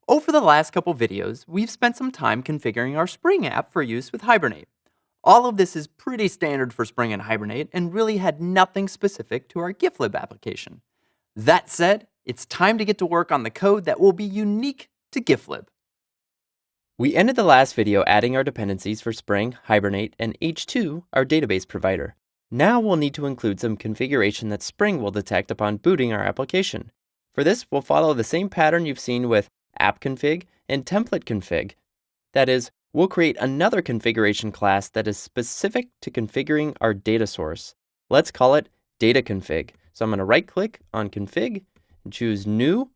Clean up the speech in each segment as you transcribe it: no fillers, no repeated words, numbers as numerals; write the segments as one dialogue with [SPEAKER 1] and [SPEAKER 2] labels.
[SPEAKER 1] Over the last couple videos, we've spent some time configuring our Spring app for use with Hibernate. All of this is pretty standard for Spring and Hibernate and really had nothing specific to our GIFlib application. That said, it's time to get to work on the code that will be unique to GIFlib. We ended the last video adding our dependencies for Spring, Hibernate, and H2, our database provider. Now we'll need to include some configuration that Spring will detect upon booting our application. For this, we'll follow the same pattern you've seen with app config and template config. That is, we'll create another configuration class that is specific to configuring our data source. Let's call it data config. So I'm going to right click on config and choose new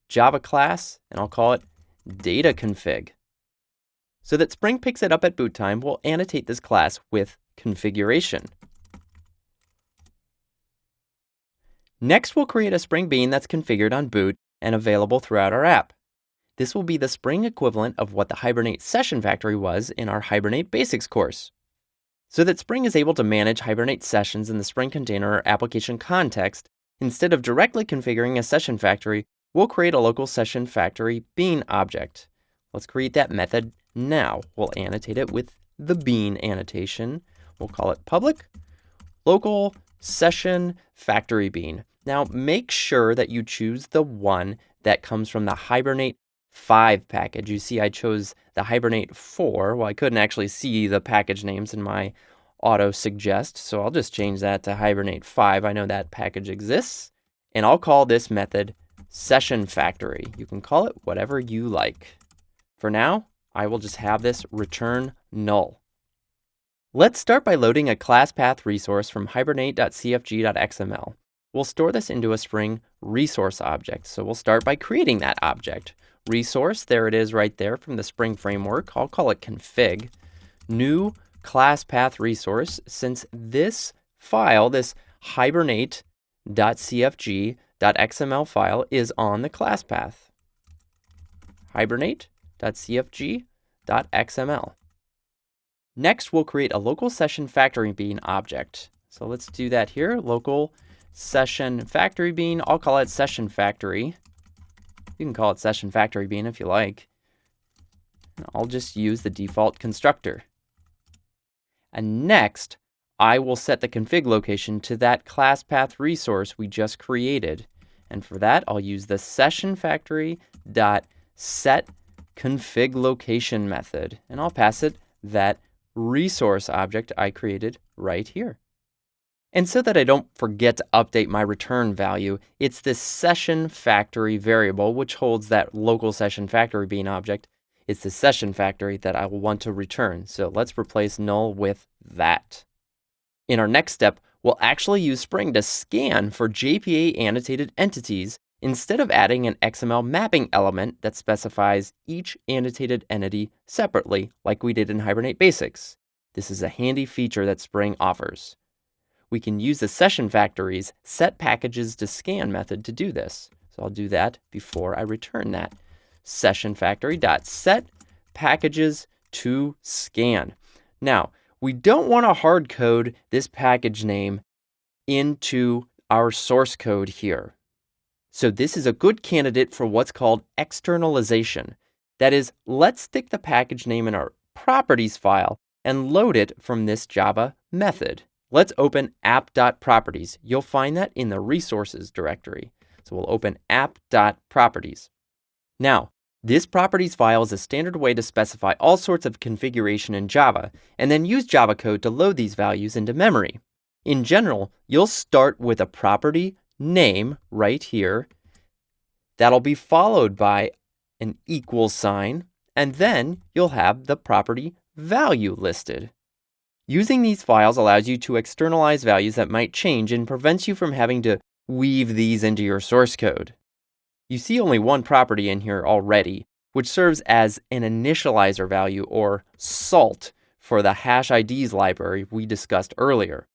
[SPEAKER 1] Java class, and I'll call it data config. So that Spring picks it up at boot time, we'll annotate this class with configuration. Next, we'll create a Spring bean that's configured on boot and available throughout our app. This will be the Spring equivalent of what the Hibernate SessionFactory was in our Hibernate Basics course. So that Spring is able to manage Hibernate sessions in the Spring container or application context, instead of directly configuring a SessionFactory, we'll create a local SessionFactory bean object. Let's create that method now. We'll annotate it with the bean annotation. We'll call it public local SessionFactory bean. Now make sure that you choose the one that comes from the Hibernate 5 package. You see I chose the Hibernate 4. Well, I couldn't actually see the package names in my auto suggest, so I'll just change that to Hibernate 5. I know that package exists, and I'll call this method SessionFactory. You can call it whatever you like. For now, I will just have this return null. Let's start by loading a class path resource from hibernate.cfg.xml. We'll store this into a Spring resource object, so we'll start by creating that object. Resource, there it is right there from the Spring framework. I'll call it config. New class path resource, since this file, this hibernate.cfg.xml file is on the class path. Hibernate.cfg.xml. Next, we'll create a local SessionFactory bean object. So let's do that here. Local SessionFactory bean. I'll call it SessionFactory. You can call it SessionFactory bean if you like. I'll just use the default constructor. And next, I will set the config location to that class path resource we just created. And for that, I'll use the SessionFactory.setConfigLocation method. And I'll pass it that resource object I created right here. And so that I don't forget to update my return value, it's this SessionFactory variable which holds that local SessionFactory bean object. It's the SessionFactory that I will want to return. So let's replace null with that. In our next step, we'll actually use Spring to scan for JPA annotated entities instead of adding an XML mapping element that specifies each annotated entity separately like we did in Hibernate Basics. This is a handy feature that Spring offers. We can use the SessionFactory's setPackagesToScan method to do this. So I'll do that before I return that. SessionFactory.setPackagesToScan. Now, we don't want to hard code this package name into our source code here. So this is a good candidate for what's called externalization. That is, let's stick the package name in our properties file and load it from this Java method. Let's open app.properties. You'll find that in the resources directory. So we'll open app.properties. Now, this properties file is a standard way to specify all sorts of configuration in Java, and then use Java code to load these values into memory. In general, you'll start with a property name right here. That'll be followed by an equal sign, and then you'll have the property value listed. Using these files allows you to externalize values that might change and prevents you from having to weave these into your source code. You see only one property in here already, which serves as an initializer value, or salt, for the hash IDs library we discussed earlier.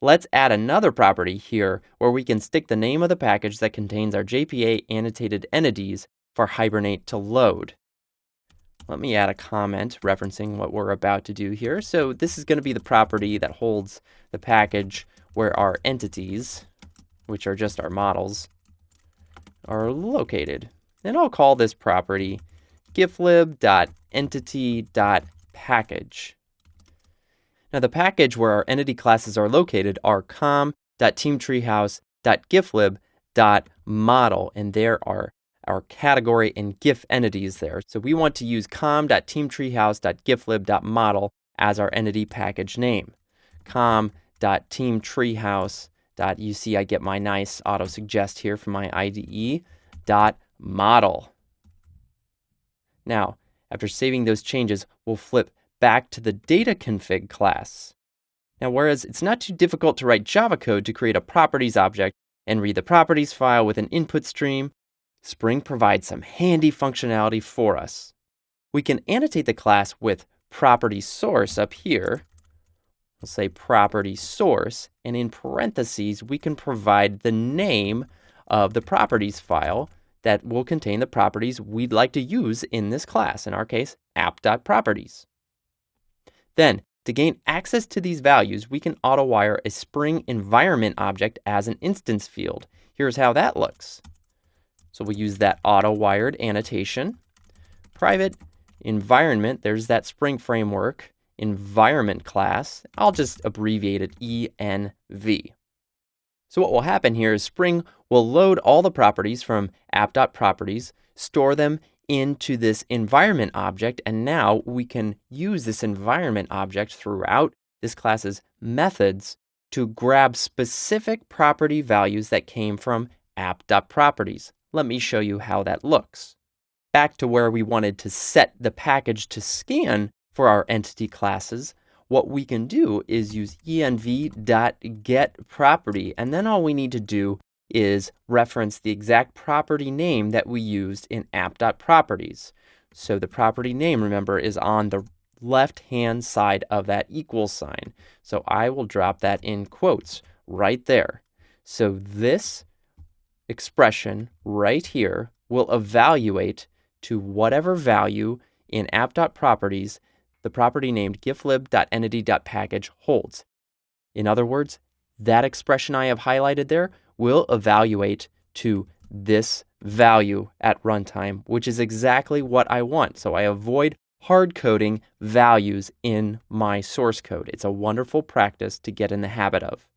[SPEAKER 1] Let's add another property here where we can stick the name of the package that contains our JPA annotated entities for Hibernate to load. Let me add a comment referencing what we're about to do here. So this is going to be the property that holds the package where our entities, which are just our models, are located. And I'll call this property giflib.entity.package. Now the package where our entity classes are located are com.teamtreehouse.giflib.model, and there are our category and GIF entities there. So we want to use com.teamtreehouse.giflib.model as our entity package name. com.teamtreehouse. You see I get my nice auto suggest here from my IDE .model. Now, after saving those changes, we'll flip back to the data config class. Now, whereas it's not too difficult to write Java code to create a properties object and read the properties file with an input stream, Spring provides some handy functionality for us. We can annotate the class with property source up here. We'll say property source, and in parentheses, we can provide the name of the properties file that will contain the properties we'd like to use in this class, in our case, app.properties. Then, to gain access to these values, we can auto-wire a Spring environment object as an instance field. Here's how that looks. So we'll use that auto-wired annotation. Private environment, there's that Spring Framework environment class. I'll just abbreviate it ENV. So what will happen here is Spring will load all the properties from app.properties, store them into this environment object, and now we can use this environment object throughout this class's methods to grab specific property values that came from app.properties. Let me show you how that looks. Back to where we wanted to set the package to scan for our entity classes, what we can do is use env.getProperty, and then all we need to do is reference the exact property name that we used in app.properties. So the property name, remember, is on the left-hand side of that equal sign. So I will drop that in quotes right there. So this expression right here will evaluate to whatever value in app.properties the property named giflib.entity.package holds. In other words, that expression I have highlighted there will evaluate to this value at runtime, which is exactly what I want. So I avoid hard coding values in my source code. It's a wonderful practice to get in the habit of.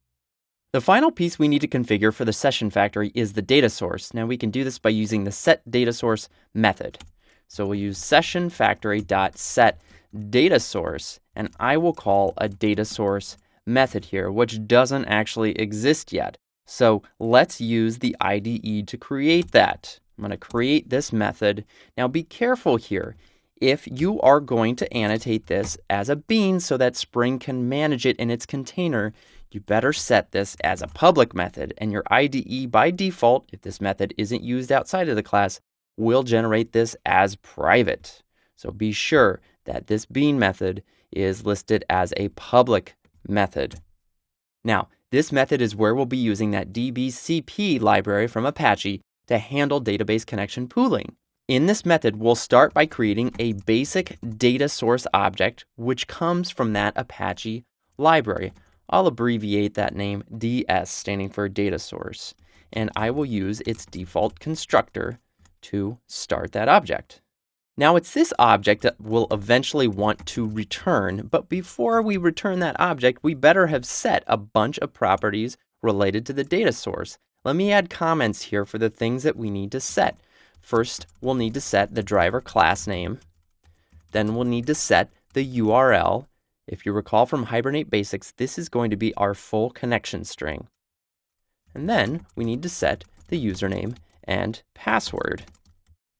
[SPEAKER 1] The final piece we need to configure for the SessionFactory is the data source. Now we can do this by using the setDataSource method. So we'll use SessionFactory.setDataSource, and I will call a DataSource method here, which doesn't actually exist yet. So let's use the IDE to create that. I'm going to create this method. Now be careful here. If you are going to annotate this as a bean so that Spring can manage it in its container, you better set this as a public method, and your IDE by default, if this method isn't used outside of the class, will generate this as private. So be sure that this bean method is listed as a public method. Now, this method is where we'll be using that dbcp library from Apache to handle database connection pooling. In this method, we'll start by creating a basic data source object, which comes from that Apache library. I'll abbreviate that name DS, standing for data source, and I will use its default constructor to start that object. Now it's this object that we'll eventually want to return, but before we return that object, we better have set a bunch of properties related to the data source. Let me add comments here for the things that we need to set. First, we'll need to set the driver class name. Then we'll need to set the URL. If you recall from Hibernate Basics, this is going to be our full connection string. And then we need to set the username and password.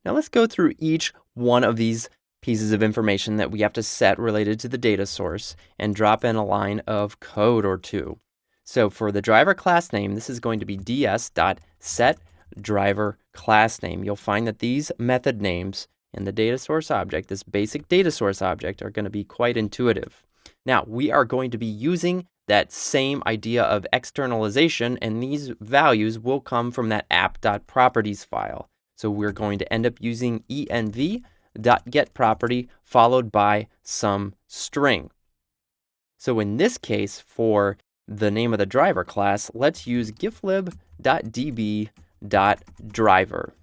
[SPEAKER 1] Now let's go through each one of these pieces of information that we have to set related to the data source and drop in a line of code or two. So for the driver class name, this is going to be ds.setDriverClassName. You'll find that these method names in the data source object, this basic data source object, are going to be quite intuitive. Now, we are going to be using that same idea of externalization, and these values will come from that app.properties file. So we're going to end up using env.getProperty followed by some string. So in this case, for the name of the driver class, let's use giflib.db.driver.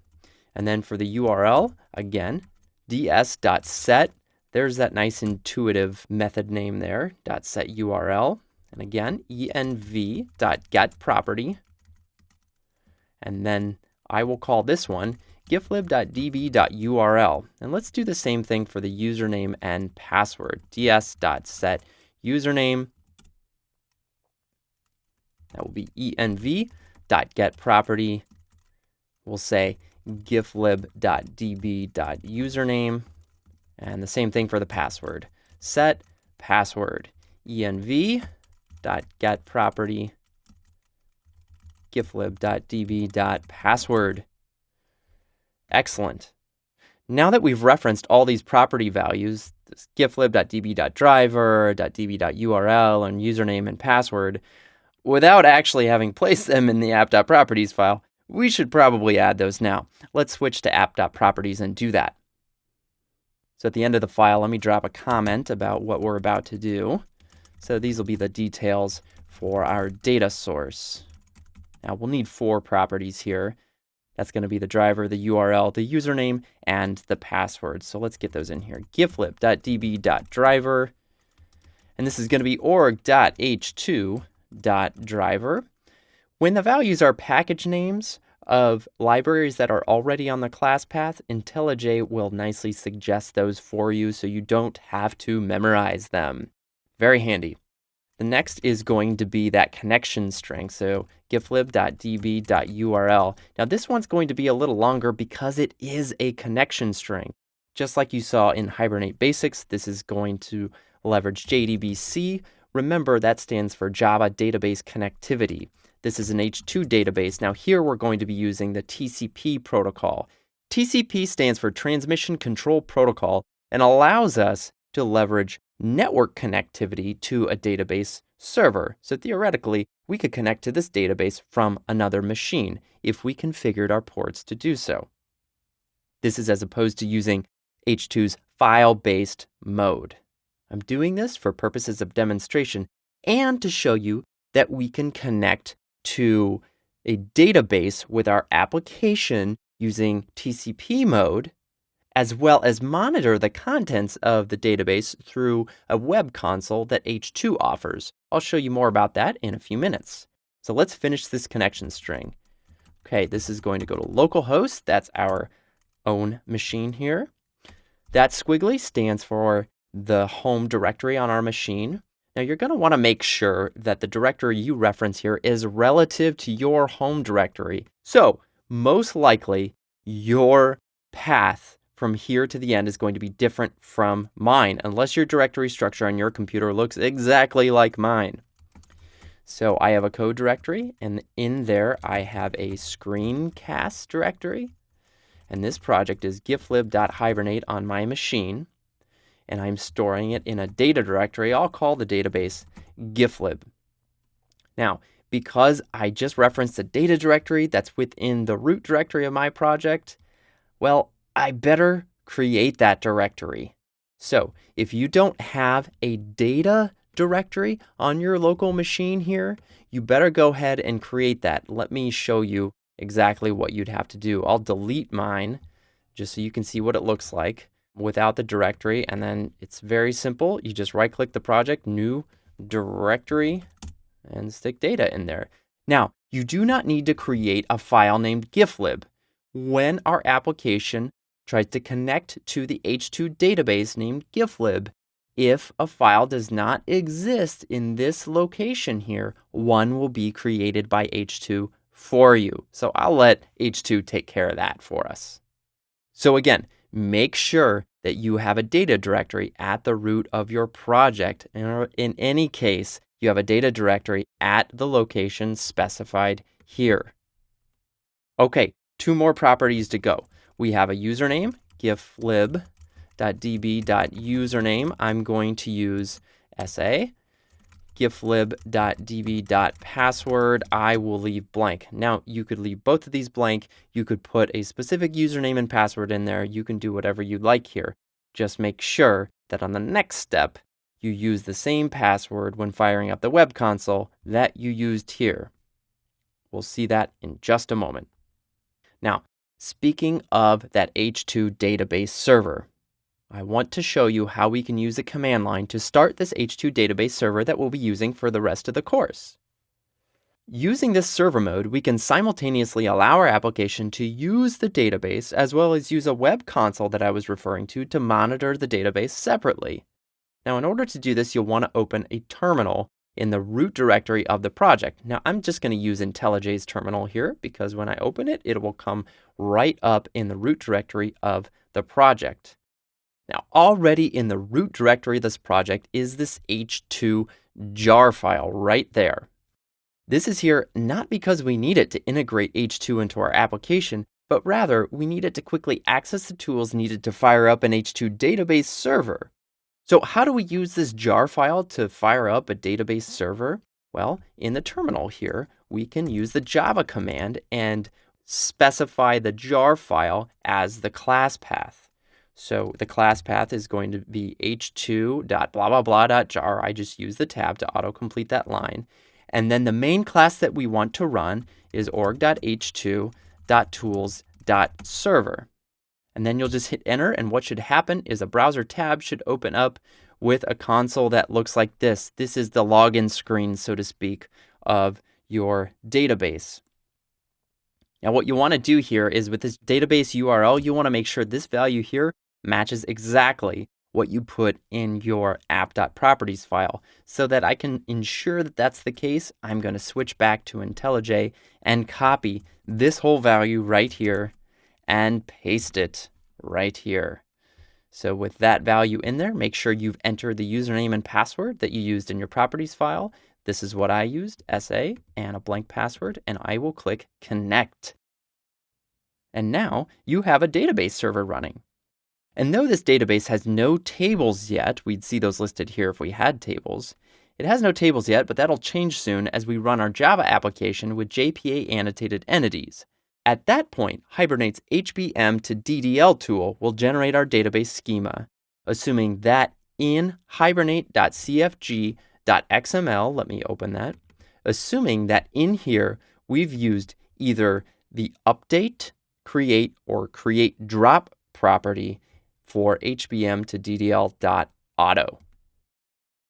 [SPEAKER 1] And then for the URL, again, ds.set. There's that nice intuitive method name there, .set URL. And again, env.getProperty. And then I will call this one giflib.db.url. And let's do the same thing for the username and password. ds.set username. That will be env.getProperty. We'll say giflib.db.username. And the same thing for the password. Set password. env.getProperty. giflib.db.password. Excellent. Now that we've referenced all these property values, this giflib.db.driver, .db.url, and username and password, without actually having placed them in the app.properties file, we should probably add those now. Let's switch to app.properties and do that. So at the end of the file, let me drop a comment about what we're about to do. So these will be the details for our data source. Now we'll need 4 properties here. That's going to be the driver, the URL, the username, and the password. So let's get those in here. giflib.db.driver. And this is going to be org.h2.driver. When the values are package names of libraries that are already on the class path, IntelliJ will nicely suggest those for you so you don't have to memorize them. Very handy. The next is going to be that connection string. So giflib.db.url. Now this one's going to be a little longer because it is a connection string. Just like you saw in Hibernate Basics, this is going to leverage JDBC. Remember, that stands for Java Database Connectivity. This is an H2 database. Now here we're going to be using the TCP protocol. TCP stands for Transmission Control Protocol and allows us to leverage network connectivity to a database server. So theoretically, we could connect to this database from another machine if we configured our ports to do so. This is as opposed to using H2's file-based mode. I'm doing this for purposes of demonstration and to show you that we can connect to a database with our application using TCP mode, as well as monitor the contents of the database through a web console that H2 offers. I'll show you more about that in a few minutes. So let's finish this connection string. Okay, this is going to go to localhost. That's our own machine here. That squiggly stands for the home directory on our machine. Now you're going to want to make sure that the directory you reference here is relative to your home directory. So most likely your path from here to the end is going to be different from mine, unless your directory structure on your computer looks exactly like mine. So I have a code directory, and in there I have a screencast directory. And this project is giflib.hibernate on my machine. And I'm storing it in a data directory. I'll call the database giflib. Now, because I just referenced a data directory that's within the root directory of my project, well, I better create that directory. So if you don't have a data directory on your local machine here, you better go ahead and create that. Let me show you exactly what you'd have to do. I'll delete mine just so you can see what it looks like without the directory. And then it's very simple. You just right-click the project, new directory, and stick data in there. Now, you do not need to create a file named giflib. When our application tries to connect to the H2 database named giflib, if a file does not exist in this location here, one will be created by H2 for you. So I'll let H2 take care of that for us. So again, make sure that you have a data directory at the root of your project. And in any case, you have a data directory at the location specified here. Okay, 2 more properties to go. We have a username, giflib.db.username. I'm going to use SA. giflib.db.password, I will leave blank. Now, you could leave both of these blank. You could put a specific username and password in there. You can do whatever you'd like here. Just make sure that on the next step, you use the same password when firing up the web console that you used here. We'll see that in just a moment. Now, Speaking of that H2 database server, I want to show you how we can use a command line to start this H2 database server that we'll be using for the rest of the course. Using this server mode, we can simultaneously allow our application to use the database as well as use a web console that I was referring to monitor the database separately. Now, in order to do this, you'll want to open a terminal in the root directory of the project. Now, I'm just going to use IntelliJ's terminal here because when I open it, it will come right up in the root directory of the project. Now, already in the root directory of this project is this H2 jar file right there. This is here not because we need it to integrate H2 into our application, but rather we need it to quickly access the tools needed to fire up an H2 database server. So how do we use this jar file to fire up a database server? Well, in the terminal here, we can use the Java command and specify the jar file as the class path. So the class path is going to be h2.blah-blah-blah.jar. I just use the tab to autocomplete that line. And then the main class that we want to run is org.h2.tools.server. And then you'll just hit enter, and what should happen is a browser tab should open up with a console that looks like this. This is the login screen, so to speak, of your database. Now what you want to do here is with this database URL, you want to make sure this value here matches exactly what you put in your app.properties file. So that I can ensure that that's the case, I'm going to switch back to IntelliJ and copy this whole value right here and paste it right here. So with that value in there, make sure you've entered the username and password that you used in your properties file. This is what I used, SA, and a blank password, and I will click connect. And now you have a database server running. And though this database has no tables yet, we'd see those listed here if we had tables. It has no tables yet, but that'll change soon as we run our Java application with JPA annotated entities. At that point, Hibernate's HBM to DDL tool will generate our database schema, assuming that in hibernate.cfg.xml, let me open that, assuming that in here we've used either the update, create, or create drop property for HBM to DDL.auto.